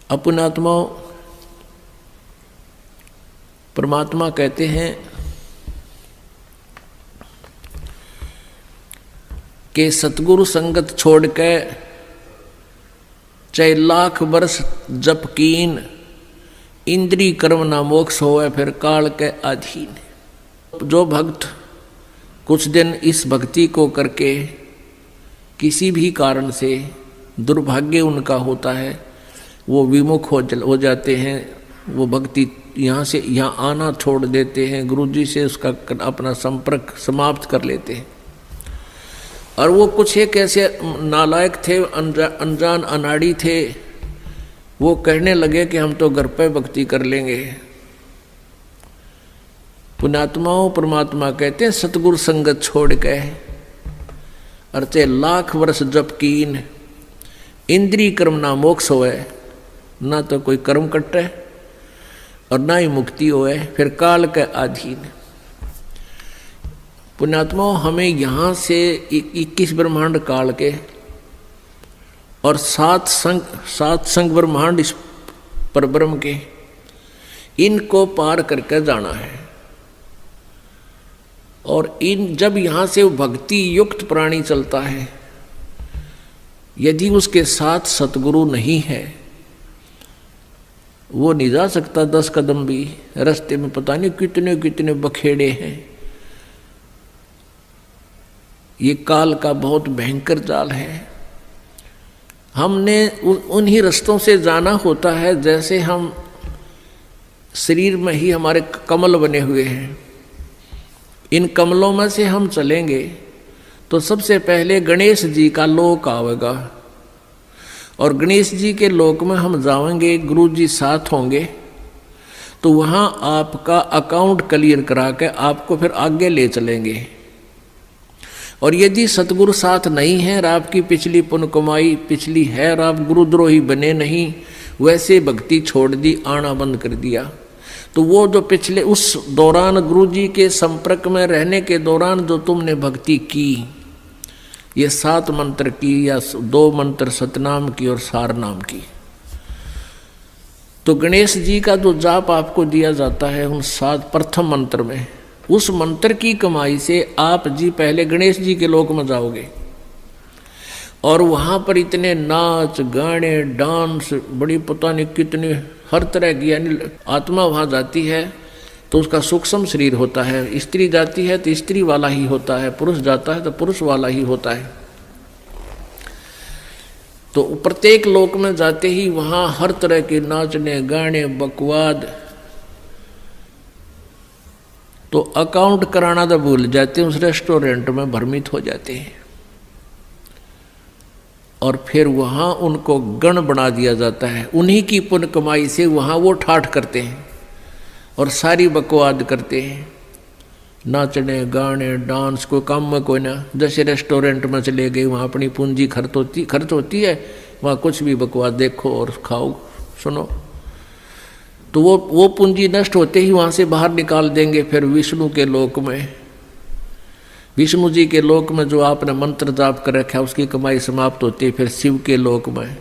अपने आत्माओं परमात्मा कहते हैं कि सतगुरु संगत छोड़ के चाहे लाख वर्ष जप कीन, इंद्री कर्म ना मोक्ष होवे फिर काल के अधीन। जो भक्त कुछ दिन इस भक्ति को करके किसी भी कारण से दुर्भाग्य उनका होता है, वो विमुख हो जाते हैं, वो भक्ति यहाँ से यहाँ आना छोड़ देते हैं, गुरु जी से उसका अपना संपर्क समाप्त कर लेते हैं। और वो कुछ एक ऐसे नालायक थे, अनजान अनाड़ी थे, वो कहने लगे कि हम तो घर पे भक्ति कर लेंगे। पुण्यात्माओं परमात्मा कहते हैं सतगुरु संगत छोड़ के अर्थे लाख वर्ष जप कीन, इंद्री कर्म ना मोक्ष होए, ना तो कोई कर्म कटे और ना ही मुक्ति होए, फिर काल के अधीन। पुण्यात्माओं हमें यहाँ से 21 ब्रह्मांड काल के और सात संग ब्रह्मांड इस परब्रह्म के, इनको पार करके जाना है। और जब यहाँ से भक्ति युक्त प्राणी चलता है, यदि उसके साथ सतगुरु नहीं है, वो नहीं जा सकता 10 कदम भी। रास्ते में पता नहीं कितने कितने बखेड़े हैं। ये काल का बहुत भयंकर जाल है। हमने उन्हीं रास्तों से जाना होता है जैसे हम शरीर में ही हमारे कमल बने हुए हैं। इन कमलों में से हम चलेंगे तो सबसे पहले गणेश जी का लोक आवेगा, और गणेश जी के लोक में हम जाएंगे, गुरु जी साथ होंगे, तो वहाँ आपका अकाउंट क्लियर करा के आपको फिर आगे ले चलेंगे। और यदि सतगुरु साथ नहीं है और आपकी पिछली पुण्य कमाई पिछली है और आप गुरुद्रोही बने नहीं, वैसे भक्ति छोड़ दी, आना बंद कर दिया, तो वो जो पिछले उस दौरान गुरु जी के संपर्क में रहने के दौरान जो तुमने भक्ति की, ये 7 मंत्र की या 2 मंत्र सतनाम की और सार नाम की, तो गणेश जी का जो जाप आपको दिया जाता है उन 7 प्रथम मंत्र में, उस मंत्र की कमाई से आप जी पहले गणेश जी के लोक में जाओगे। और वहाँ पर इतने नाच गाने डांस, बड़ी पता नहीं कितने हर तरह की, यानी आत्मा वहाँ जाती है तो उसका सूक्ष्म शरीर होता है, स्त्री जाती है तो स्त्री वाला ही होता है, पुरुष जाता है तो पुरुष वाला ही होता है। तो प्रत्येक लोक में जाते ही वहाँ हर तरह के नाचने गाने बकवाद, तो अकाउंट कराना तो भूल जाते हैं, उस रेस्टोरेंट में भ्रमित हो जाते हैं। और फिर वहाँ उनको गण बना दिया जाता है, उन्हीं की पुण्य कमाई से वहाँ वो ठाठ करते हैं और सारी बकवाद करते हैं, नाचने गाने डांस, कोई काम में कोई ना, जैसे रेस्टोरेंट में चले गए वहाँ अपनी पूंजी खर्च होती है, वहाँ कुछ भी बकवाद देखो और खाओ सुनो, तो वो पूंजी नष्ट होते ही वहाँ से बाहर निकाल देंगे। फिर विष्णु के लोक में, विष्णु जी के लोक में जो आपने मंत्र जाप कर रखा है उसकी कमाई समाप्त होती है। फिर शिव के लोक में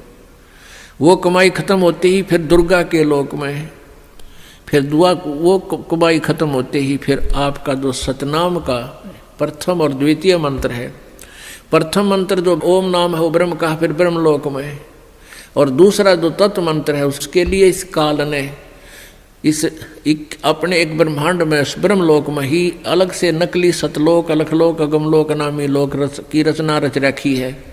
वो कमाई खत्म होते ही फिर दुर्गा के लोक में, फिर वो कमाई खत्म होते ही फिर आपका जो सतनाम का प्रथम और द्वितीय मंत्र है, प्रथम मंत्र जो ओम नाम है वो ब्रह्म का, फिर ब्रह्म लोक में, और दूसरा जो तत्व मंत्र है उसके लिए इस काल ने अपने एक ब्रह्मांड में ब्रह्मलोक में ही अलग से नकली सतलोक अलखलोक अगमलोक नामी लोक की रचना रच रखी है।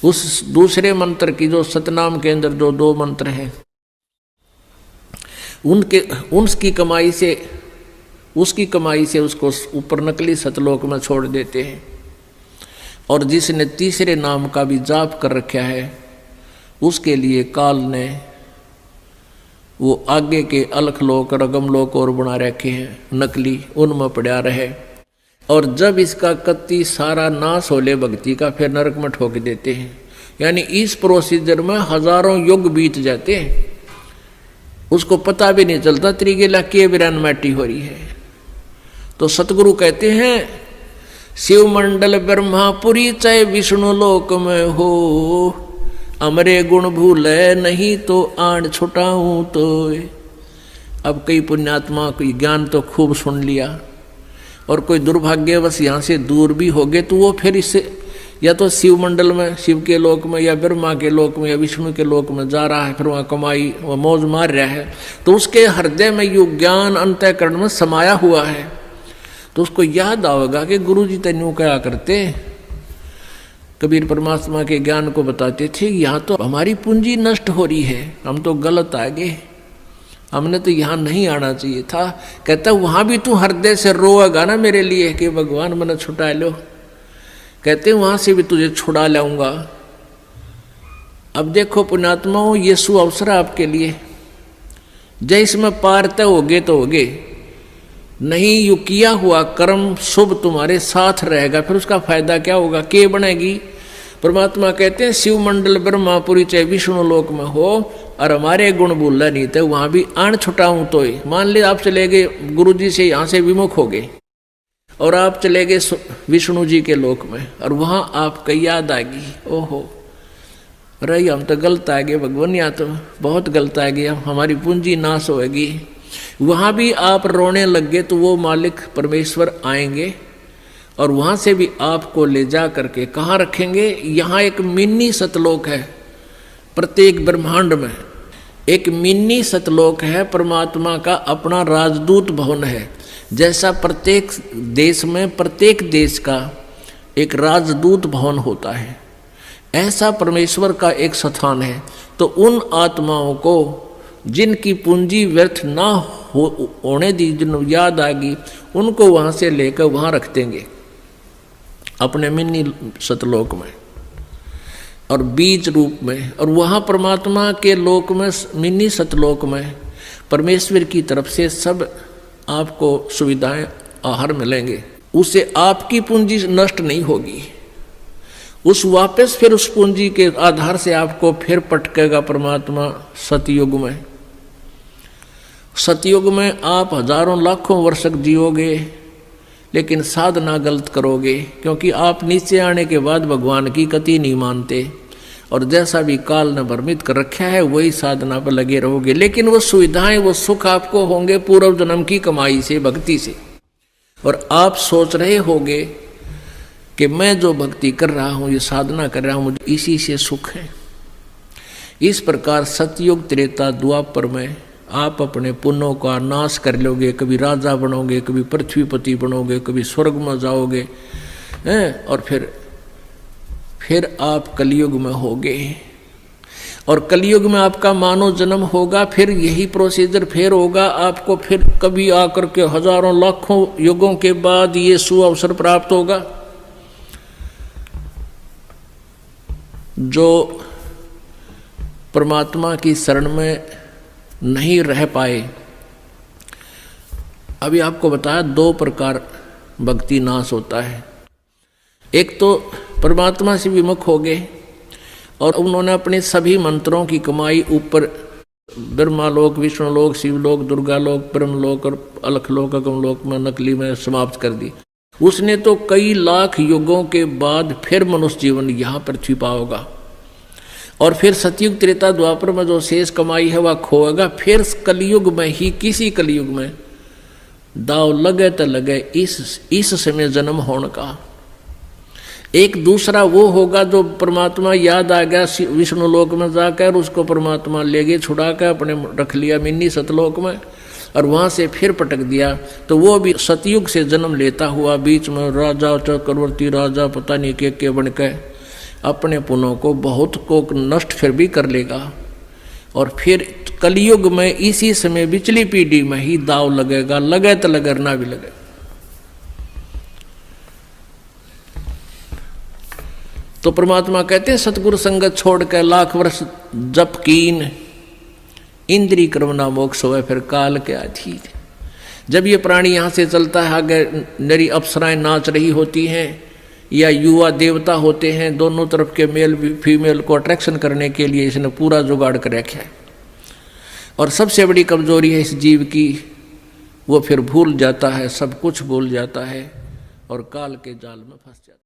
उस दूसरे मंत्र की जो सतनाम के अंदर जो 2 मंत्र हैं उसकी कमाई से उसको ऊपर नकली सतलोक में छोड़ देते हैं। और जिसने तीसरे नाम का भी जाप कर रखा है उसके लिए काल ने वो आगे के अलखलोक और अगमलोक और बना रखे हैं नकली, उनमें पड़ा रहे। और जब इसका कत्ती सारा नाश होले भक्ति का, फिर नरक में ठोक देते हैं। यानी इस प्रोसीजर में हजारों युग बीत जाते हैं, उसको पता भी नहीं चलता त्रिगेला के बिरान माटी हो रही है। तो सतगुरु कहते हैं शिव मंडल ब्रह्मापुरी चाहे विष्णु लोक में हो, अमरे गुण भूले नहीं तो आण छुटाऊं तो। अब कई पुण्यात्मा कोई ज्ञान तो खूब सुन लिया और कोई दुर्भाग्यवश यहाँ से दूर भी हो गए तो वो फिर इससे या तो शिव मंडल में, शिव के लोक में, या ब्रह्मा के लोक में, या विष्णु के लोक में जा रहा है, फिर वहाँ कमाई वह मौज मार रहा है, तो उसके हृदय में यो ज्ञान अंतःकरण में समाया हुआ है। तो उसको याद आएगा कि गुरु जी तेन्यू क्या करते। कबीर परमात्मा के ज्ञान को बताते थे, यहाँ तो हमारी पूंजी नष्ट हो रही है, हम तो गलत आ गए, हमने तो यहाँ नहीं आना चाहिए था। कहता वहाँ भी तू हृदय से रोएगा ना मेरे लिए कि भगवान मैंने छुटा लो, कहते वहाँ से भी तुझे छुड़ा लाऊंगा। अब देखो पुण्यात्माओं, ये सु अवसर आपके लिए, जय इसमें पार तय होगे तो होगे, नहीं यू किया हुआ कर्म शुभ तुम्हारे साथ रहेगा, फिर उसका फायदा क्या होगा, के बनेगी। परमात्मा कहते हैं शिव मंडल ब्रह्मापुरी चाहे विष्णु लोक में हो और हमारे गुण बोलना नहीं थे, वहां भी आण छुटाऊं तो ही। मान ली आप चले गए गुरु जी से, यहाँ से विमुख हो गए और आप चले गए विष्णु जी के लोक में, और वहां आपको याद आ गई, ओहो रही हम तो गलत आ गए भगवान, यहाँ तो बहुत गलत आ गया, हमारी पूंजी नाश होगी। वहां भी आप रोने लग गए तो वो मालिक परमेश्वर आएंगे और वहां से भी आपको ले जा करके कहाँ रखेंगे। यहाँ एक मिनी सतलोक है, प्रत्येक ब्रह्मांड में एक मिनी सतलोक है, परमात्मा का अपना राजदूत भवन है। जैसा प्रत्येक देश में प्रत्येक देश का एक राजदूत भवन होता है, ऐसा परमेश्वर का एक स्थान है। तो उन आत्माओं को जिनकी पूंजी व्यर्थ ना होने दी, जिन याद आ गई, उनको वहाँ से लेकर वहाँ रख देंगे अपने मिनी सतलोक में और बीज रूप में। और वहाँ परमात्मा के लोक में, मिनी सतलोक में परमेश्वर की तरफ से सब आपको सुविधाएं आहार मिलेंगे, उससे आपकी पूंजी नष्ट नहीं होगी। उस वापस फिर उस पूंजी के आधार से आपको फिर पटकेगा परमात्मा सतयुग में। सतयुग में आप हजारों लाखों वर्ष जियोगे, लेकिन साधना गलत करोगे, क्योंकि आप नीचे आने के बाद भगवान की गति नहीं मानते और जैसा भी काल ने भ्रमित कर रखा है वही साधना पर लगे रहोगे। लेकिन वो सुविधाएं, वो सुख आपको होंगे पूर्व जन्म की कमाई से, भक्ति से। और आप सोच रहे होगे कि मैं जो भक्ति कर रहा हूँ, ये साधना कर रहा हूँ, मुझे इसी से सुख है। इस प्रकार सतयुग त्रेता द्वापर में आप अपने पुण्यों का नाश कर लोगे, कभी राजा बनोगे, कभी पृथ्वीपति बनोगे, कभी स्वर्ग में जाओगे हैं, और फिर आप कलयुग में होगे। और कलयुग में आपका मानव जन्म होगा, फिर यही प्रोसीजर फिर होगा आपको, फिर कभी आकर के हजारों लाखों युगों के बाद ये सुअवसर प्राप्त होगा। जो परमात्मा की शरण में नहीं रह पाए, अभी आपको बताया 2 प्रकार भक्ति नाश होता है। एक तो परमात्मा से विमुख हो गए और उन्होंने अपने सभी मंत्रों की कमाई ऊपर ब्रह्मालोक, विष्णुलोक, शिवलोक, दुर्गालोक, ब्रह्मलोक और अलखलोक, अगमलोक में नकली में समाप्त कर दी। उसने तो कई लाख युगों के बाद फिर मनुष्य जीवन यहाँ पृथ्वी पाओगा और फिर सतयुग त्रेता द्वापर में जो शेष कमाई है वह खोएगा। फिर कलयुग में ही, किसी कलयुग में दाव लगे तो लगे इस समय जन्म होने का। एक दूसरा वो होगा जो परमात्मा याद आ गया विष्णु लोक में जाकर, उसको परमात्मा ले गए छुड़ा कर, अपने रख लिया मिनी सतलोक में और वहाँ से फिर पटक दिया। तो वो भी सतयुग से जन्म लेता हुआ बीच में राजा, चक्रवर्ती राजा, पता नहीं के बन के अपने पुण्यों को बहुत को नष्ट फिर भी कर लेगा। और फिर कलयुग में इसी समय बिचली पीढ़ी में ही दाव लगेगा, लगे तो लगे ना भी लगे। तो परमात्मा कहते हैं सतगुरु संगत छोड़ कर लाख वर्ष जप कीन, इंद्री कर्मना मोक्ष होवे फिर काल के अधीन। जब ये प्राणी यहाँ से चलता है, आगे नरी अप्सराएं नाच रही होती हैं या युवा देवता होते हैं, दोनों तरफ के मेल फीमेल को अट्रैक्शन करने के लिए इसने पूरा जुगाड़ कर रखा है। और सबसे बड़ी कमजोरी है इस जीव की, वो फिर भूल जाता है, सब कुछ भूल जाता है और काल के जाल में फंस जाता है।